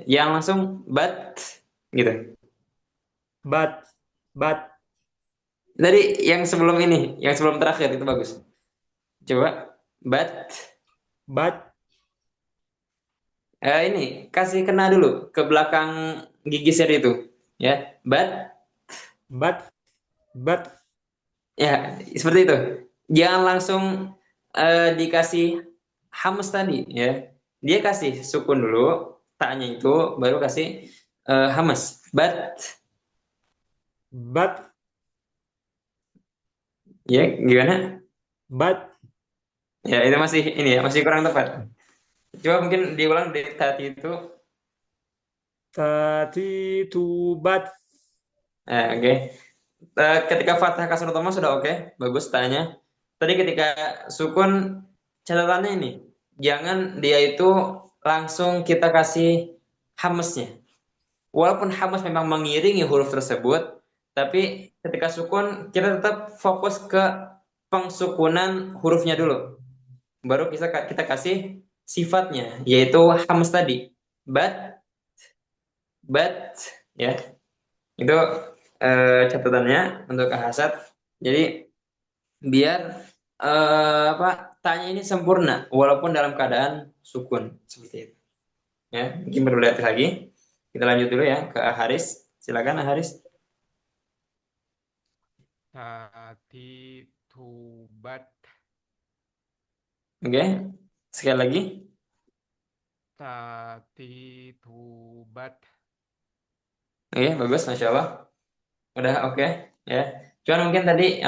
yang langsung bat, gitu. bat, bat, Tadi yang sebelum ini, yang sebelum terakhir itu bagus. Coba bat. bat, Ini kasih kena dulu ke belakang gigi seri itu, ya. Bat, bat, bat, ya seperti itu. Jangan langsung dikasih hamus tadi, ya. Dia kasih sukun dulu, taknya itu baru kasih hamas. Bat, bat, ya gimana? bat, Ya itu masih ini ya, masih kurang tepat. Coba mungkin diulang dari tadi itu. tatitubat, Oke. Ketika fathah kasrah utama sudah oke, bagus tanya. Tadi ketika sukun catatannya ini, jangan dia itu langsung kita kasih hamesnya. Walaupun hames memang mengiringi huruf tersebut, tapi ketika sukun kita tetap fokus ke pengsukunan hurufnya dulu. Baru kita kasih sifatnya, yaitu hames tadi. Bat, ya. Itu catatannya untuk Ahasad. Jadi biar tanya ini sempurna walaupun dalam keadaan sukun seperti itu. Ya, mungkin perlu lihat lagi. Kita lanjut dulu ya ke Haris. Silakan Haris. tatitubat, Oke. Sekali lagi. tatitubat, Oke, bagus, Masya Allah. Udah oke ya. Cuman mungkin tadi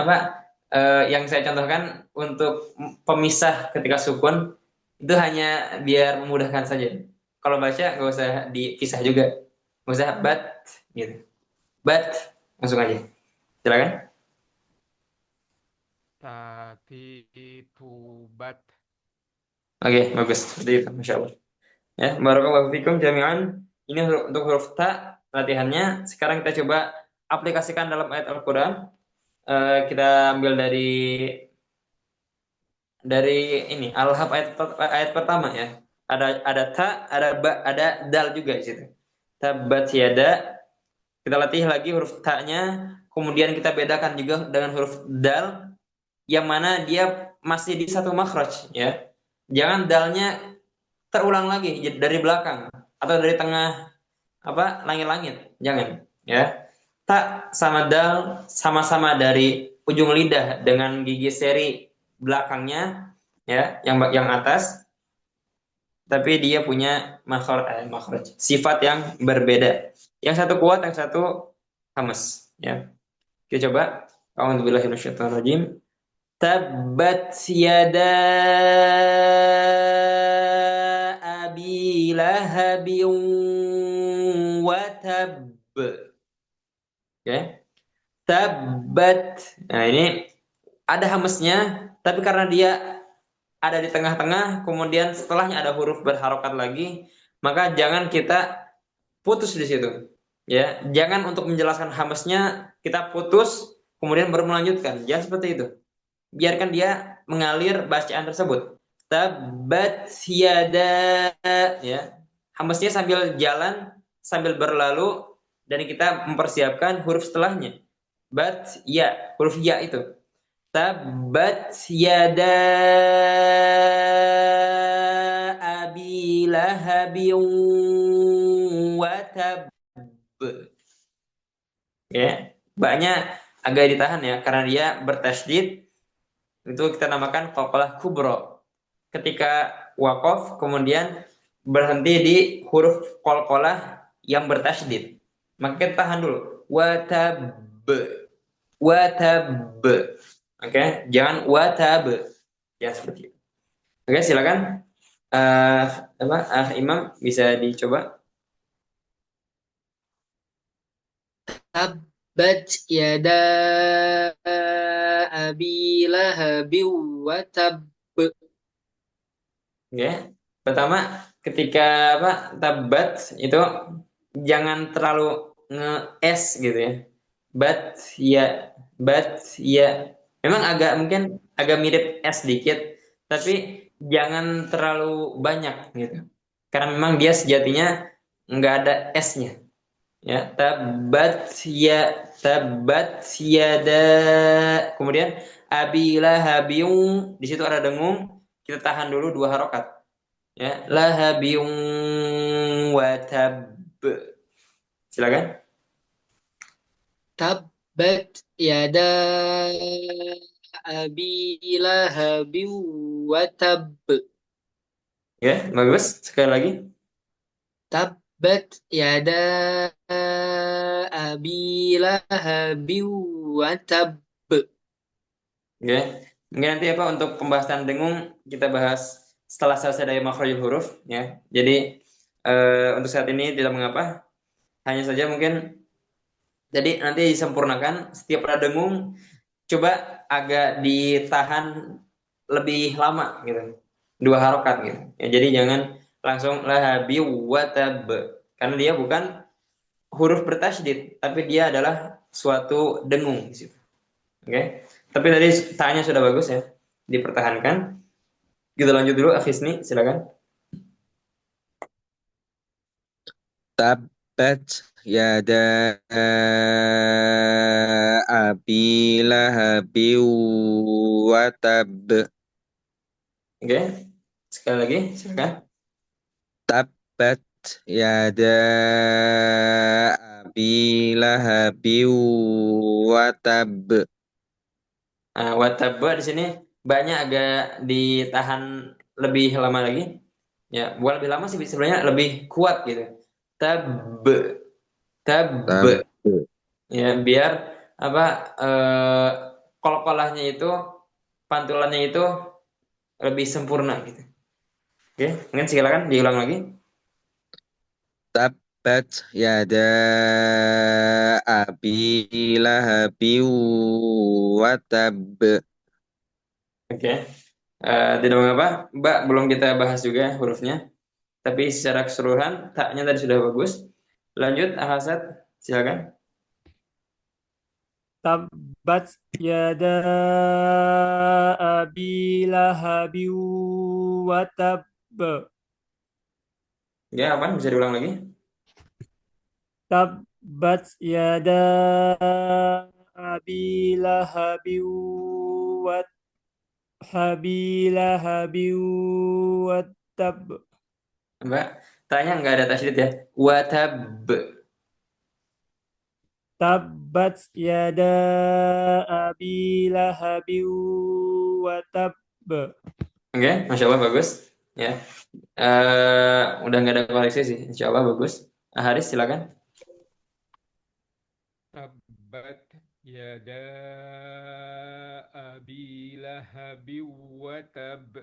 yang saya contohkan untuk pemisah ketika sukun itu hanya biar memudahkan saja. Kalau baca nggak usah dipisah juga, nggak usah bat gitu. Bat langsung aja. Silakan. tatitubat, Oke, bagus. Seperti itu, Masya Allah. Ya, barakallahu fikum jami'an. Ini untuk huruf ta latihannya. Sekarang kita coba aplikasikan dalam ayat Al-Quran. Kita ambil dari ini Al-Hab ayat pertama ya. Ada ta, ada ba, ada dal juga di situ. Tabat yada. Kita latih lagi huruf ta-nya, kemudian kita bedakan juga dengan huruf dal yang mana dia masih di satu makhraj ya. Jangan dalnya terulang lagi dari belakang atau dari tengah langit-langit. Jangan ya. Ta sama dal sama-sama dari ujung lidah dengan gigi seri belakangnya ya, yang atas, tapi dia punya makhraj, sifat yang berbeda. Yang satu kuat, yang satu hamas, ya. Kita coba. A'udzubillahi minasyaitonirrajim. Tabbat yada abi lahabin wa tab. Oke. Tabbat. Nah, ini ada hamesnya, tapi karena dia ada di tengah-tengah, kemudian setelahnya ada huruf berharokat lagi, maka jangan kita putus di situ. Ya, jangan untuk menjelaskan hamesnya kita putus, kemudian baru melanjutkan. Jangan seperti itu. Biarkan dia mengalir bacaan tersebut. Tabbat yada, ya. Hamesnya sambil jalan, sambil berlalu, dan kita mempersiapkan huruf setelahnya. Bat ya, huruf ya itu. Tabbat yada abi lahabin wa tab. Ya, baknya agak ditahan ya karena dia bertasydid. Itu kita namakan qalqalah kubro. Ketika waqaf kemudian berhenti di huruf qalqalah yang bertasydid. Maka kita tahan dulu. Wa tab. Wa tab. Oke, jangan wa tab. Ya seperti itu. Oke, silakan. Imam bisa dicoba. Tabbat yada abi lahabin wa tab. Oke. Pertama, ketika tabat itu jangan terlalu nge-s gitu ya. Bat ya. Memang mungkin agak mirip s dikit, tapi jangan terlalu banyak gitu. Karena memang dia sejatinya nggak ada s-nya. Ya, tabat yada. Kemudian abi lahabin, di situ ada dengung, kita tahan dulu 2 harokat. Ya, lahabin wa tab. Silakan. Tabbat yada abi lahabin wa tab. Ya, bagus. Sekali lagi. Tabbat yada abi lahabin wa tab. Ya. Mungkin nanti untuk pembahasan dengung kita bahas setelah selesai dari makhrajul huruf ya. Jadi untuk saat ini tidak mengapa. Hanya saja mungkin jadi nanti disempurnakan setiap ada dengung coba agak ditahan lebih lama gitu. 2 harokat gitu. Ya, jadi jangan langsung lahabi wa tab karena dia bukan huruf bertasydid tapi dia adalah suatu dengung di situ. Oke. Tapi tadi tanya sudah bagus ya. Dipertahankan. Kita lanjut dulu Akhisni, silakan. Tabbat yada abi lahabin wa tab. Oke. Sekali lagi, silakan. Tabbat yada abi lahabin wa tab. Nah, watabba di sini banyak agak ditahan lebih lama lagi. Ya, bukan lebih lama sih sebenarnya lebih kuat gitu. Tab tab Tab. ya biar kol-kolahnya itu pantulannya itu lebih sempurna gitu. Oke, mungkin silakan diulang lagi. Tabbat yada abi lahabin wa tab. Oke. Tidak mengapa, Mbak, belum kita bahas juga hurufnya. Tapi secara keseluruhan taknya tadi sudah bagus. Lanjut, Ahasad, silakan. Tabbat yada abi lahabin wa tab. Ya, apa? Bisa diulang lagi? Tabbat yada abi lahabin wa wa tab. Mbak, tanya nggak ada tasydid ya? Watab. Tabbat yada abi lahabin wa tab. Oke, Masya Allah bagus. Ya, udah nggak ada koreksi sih, Insya Allah bagus. Haris silakan. Tabbat yada abi lahabi wa tab.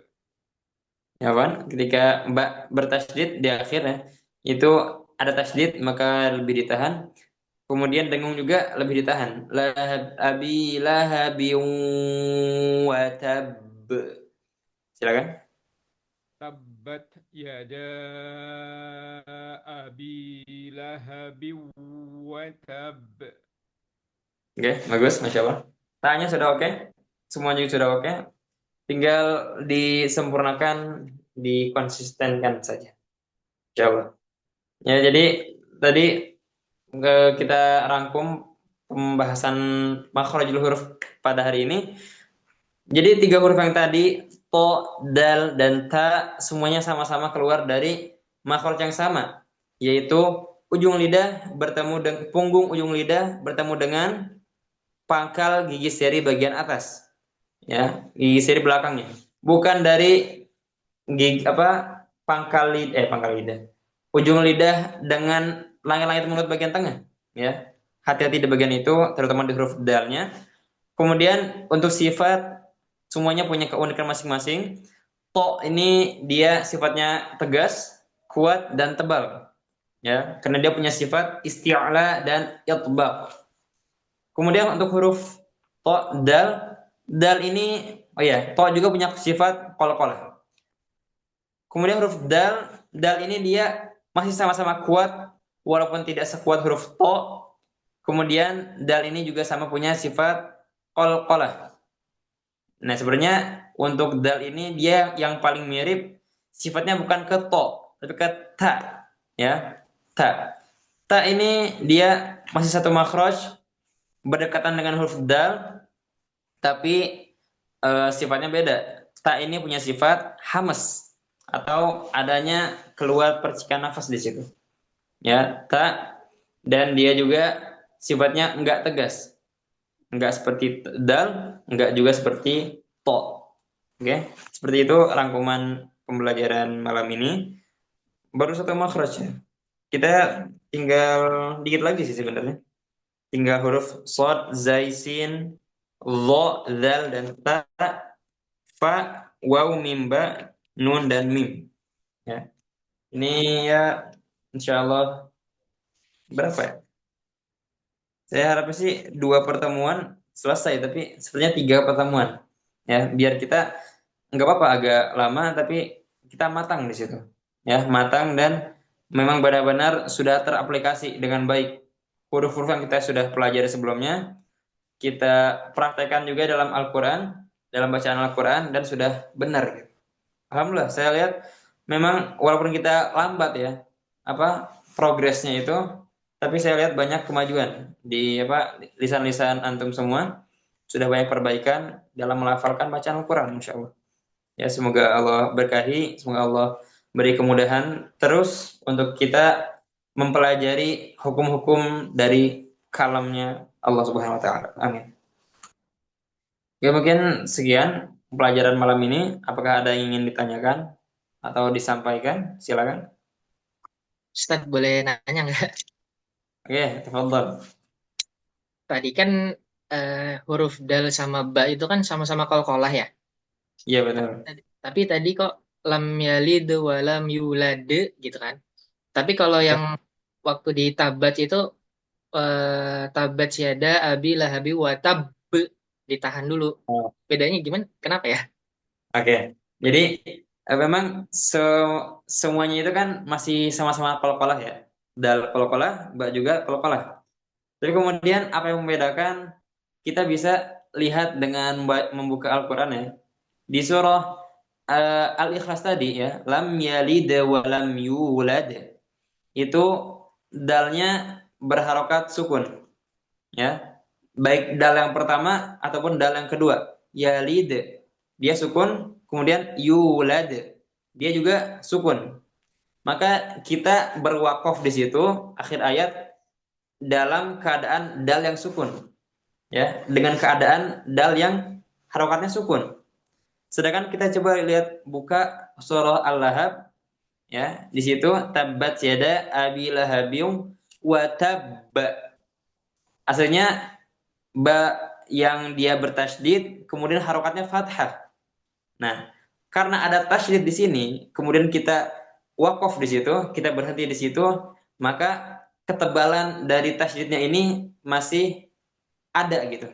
Ya kan, ketika mbak bertasydid di akhir ya, itu ada tasydid maka lebih ditahan. Kemudian dengung juga lebih ditahan. Abi lahabi wa tab. Silakan. Tabbat yada abi lahabi wa tab. Oke, bagus, Masya Allah. Tanya sudah oke? Semuanya sudah oke? Tinggal disempurnakan, dikonsistenkan saja. Insya Allah. Ya, jadi tadi kita rangkum pembahasan makhrajul huruf pada hari ini. Jadi 3 huruf yang tadi, to, dal, dan ta, semuanya sama-sama keluar dari makhraj yang sama, yaitu ujung lidah bertemu dengan punggung ujung lidah bertemu dengan pangkal gigi seri bagian atas, ya, gigi seri belakangnya, bukan dari gigi pangkal lidah, ujung lidah dengan langit-langit mulut bagian tengah, ya. Hati-hati di bagian itu, terutama di huruf dalnya. Kemudian untuk sifat semuanya punya keunikan masing-masing. To ini dia sifatnya tegas, kuat dan tebal, ya, karena dia punya sifat isti'la dan itbaq. Kemudian untuk huruf to, dal ini, oh ya, to juga punya sifat qalqalah. Kemudian huruf dal ini dia masih sama-sama kuat walaupun tidak sekuat huruf to. Kemudian dal ini juga sama punya sifat qalqalah. Nah, sebenarnya untuk dal ini dia yang paling mirip sifatnya bukan ke to, tapi ke ta, ya. Ta. Ta ini dia masih satu makhraj, berdekatan dengan huruf dal, tapi sifatnya beda. Ta ini punya sifat hamas atau adanya keluar percikan nafas di situ. Ya, ta, dan dia juga sifatnya enggak tegas. Enggak seperti dal, enggak juga seperti to. Oke, seperti itu rangkuman pembelajaran malam ini. Baru satu makhraj ya. Kita tinggal dikit lagi sih sebenarnya. Tinggal huruf shad, zai, sin, dha, dzal, dan ta, fa, waw, mim, ba, nun, dan mim. Ya. Ini ya insya Allah berapa ya? Saya harapnya sih 2 pertemuan selesai, tapi sebenarnya 3 pertemuan. Ya, biar kita nggak apa-apa agak lama, tapi kita matang di situ. Ya, matang dan memang benar-benar sudah teraplikasi dengan baik. Huruf-huruf yang kita sudah pelajari sebelumnya, kita praktekkan juga dalam Al-Quran, dalam bacaan Al-Quran, dan sudah benar. Alhamdulillah, saya lihat memang walaupun kita lambat ya, progresnya itu, tapi saya lihat banyak kemajuan di lisan-lisan antum semua, sudah banyak perbaikan dalam melafalkan bacaan Al-Quran, insya Allah. Ya, semoga Allah berkahi, semoga Allah beri kemudahan terus untuk kita mempelajari hukum-hukum dari kalamnya Allah Subhanahu wa taala. Amin. Ya, mungkin sekian pelajaran malam ini. Apakah ada yang ingin ditanyakan atau disampaikan? Silakan. Ustaz boleh nanya nggak? Oke, tafadhol. Tadi kan huruf dal sama ba itu kan sama-sama qalqalah ya. Iya, betul. Tapi tadi kok lam yalid wa lam yulad gitu kan. Tapi kalau yang waktu di tabat itu tabat syada abi lahabi wa tab ditahan dulu. Oh. Bedanya gimana? Kenapa ya? Oke. Jadi memang semuanya itu kan masih sama-sama qalqalah ya. Dal qalqalah, ba juga qalqalah. Tapi kemudian apa yang membedakan, kita bisa lihat dengan membuka Al-Qur'an ya. Di surah Al-Ikhlas tadi ya, lam yalid wa lam yulad. Itu dalnya berharokat sukun. Ya. Baik dal yang pertama ataupun dal yang kedua. Yalid dia sukun, kemudian yulad dia juga sukun. Maka kita berwakaf di situ akhir ayat dalam keadaan dal yang sukun, ya, dengan keadaan dal yang harokatnya sukun. Sedangkan kita coba lihat buka surah Al-Lahab ya, di situ tabbat yada abi lahabim wa tabba. Aslinya ba yang dia bertasydid kemudian harokatnya fathah. Nah, karena ada tasydid di sini, kemudian kita wakaf di situ, kita berhenti di situ, maka ketebalan dari tasydidnya ini masih ada gitu.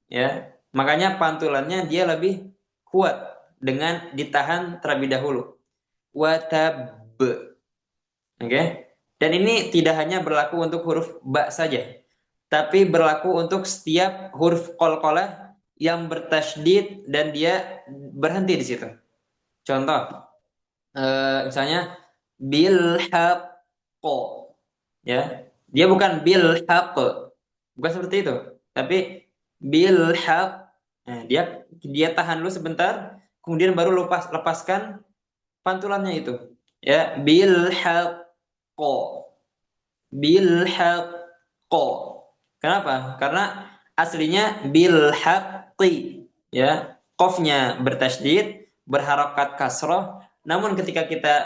Ya. Makanya pantulannya dia lebih kuat dengan ditahan terlebih dahulu. Watab. Oke. Dan ini tidak hanya berlaku untuk huruf ba saja, tapi berlaku untuk setiap huruf qalqalah yang bertasydid dan dia berhenti di situ. Contoh, misalnya bil haqqo, ya, dia bukan bil haqq, bukan seperti itu, tapi bil haqq. Nah, dia tahan dulu sebentar, kemudian baru lepaskan pantulannya itu, ya, bil haqqo, bil haqqo. Kenapa? Karena aslinya bil haqqi, ya, qafnya bertasydid, berharokat kasroh. Namun ketika kita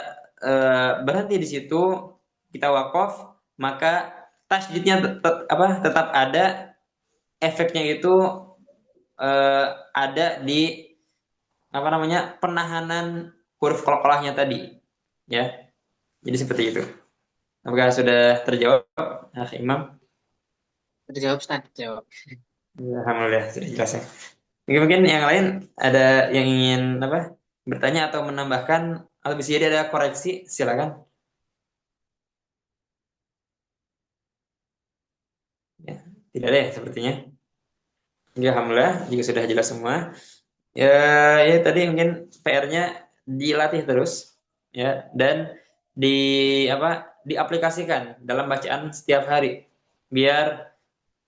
berhenti di situ, kita wakaf, maka tasydidnya tetap ada, efeknya itu ada di penahanan huruf qalqalahnya tadi, ya. Jadi seperti itu. Apakah sudah terjawab, Imam? Terjawab, Ustaz. Jawab. Alhamdulillah sudah jelas ya. Mungkin yang lain ada yang ingin bertanya atau menambahkan atau bisa jadi ada koreksi, silakan. Ya, tidak ada ya sepertinya. Ya, alhamdulillah juga sudah jelas semua. Ya tadi mungkin PR-nya dilatih terus ya, dan diaplikasikan dalam bacaan setiap hari biar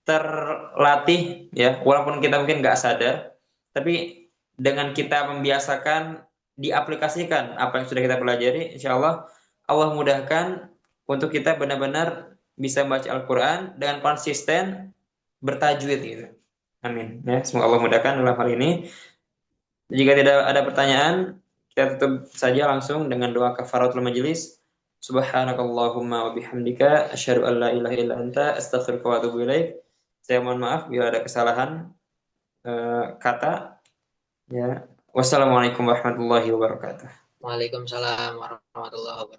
terlatih ya, walaupun kita mungkin nggak sadar, tapi dengan kita membiasakan diaplikasikan apa yang sudah kita pelajari, insya Allah Allah mudahkan untuk kita benar-benar bisa membaca Al-Quran dengan konsisten bertajwid gitu. Amin ya, semoga Allah mudahkan dalam hal ini. Jika tidak ada pertanyaan, kita tutup saja langsung dengan doa kafaratul majelis. Subhanakallahumma wa bihamdika asyhadu an la ilaha illa anta astaghfiruka wa atubu ilaik. Saya mohon maaf bila ada kesalahan kata. Ya. Wassalamualaikum warahmatullahi wabarakatuh. Waalaikumsalam warahmatullahi wabarakatuh.